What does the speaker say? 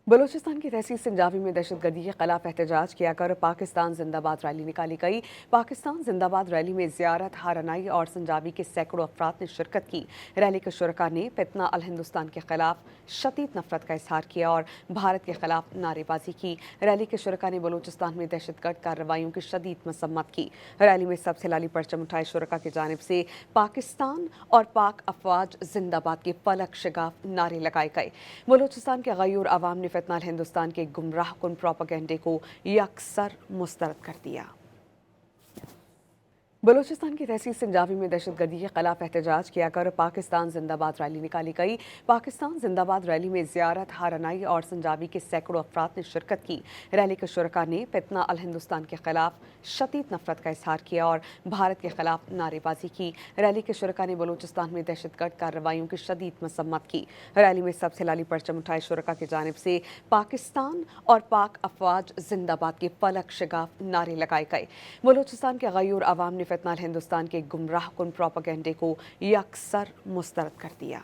बलूचिस्तान की तहसील संजावी में दहशतगर्दी के खिलाफ एहतजाज किया कर पाकिस्तान जिंदाबाद रैली निकाली गई। पाकिस्तान जिंदाबाद रैली में ज़ियारत हारनाई और संजावी के सैकड़ों अफराद ने शिरकत की। रैली के शुरका ने फितना अल हिंदुस्तान के खिलाफ शदीद नफरत का इजहार किया और भारत के खिलाफ नारेबाजी की। रैली के शुरका ने बलूचिस्तान में दहशतगर्द कार्रवाइयों की शदीद मसम्मत की। रैली में सबसे लाली परचम उठाए शुरका की जानिब से पाकिस्तान और पाक अफवाज जिंदाबाद के फलक शगाफ नारे लगाए गए। बलूचिस्तान के गयूर अवाम ने फितना हिंदुस्तान के गुमराह कुन प्रोपेगेंडे को यकसर मुस्तरद कर दिया। बलूचिस्तान की तहसील संजावी में दहशतगर्दी के खिलाफ एहतजाज किया कर पाकिस्तान जिंदाबाद रैली निकाली गई। पाकिस्तान जिंदाबाद रैली में ज़ियारत हारनाई और संजावी के सैकड़ों अफराद ने शिरकत की। रैली के शुरका ने फितना अल हिंदुस्तान के खिलाफ शदीद नफरत का इजहार किया और भारत के खिलाफ नारेबाजी की। रैली के शुरका ने बलूचिस्तान में दहशतगर्द कार्रवाइयों की शदीद मसम्मत की। रैली में सबसे लाली परचम उठाए शुरका की जानिब से पाकिस्तान और पाक अफवाज जिंदाबाद के फलक शगाफ नारे लगाए गए। बलूचिस्तान के गयूर अवाम ने फितना हिंदुस्तान के गुमराह कुन प्रोपेगेंडे को यकसर मुस्तरद कर दिया।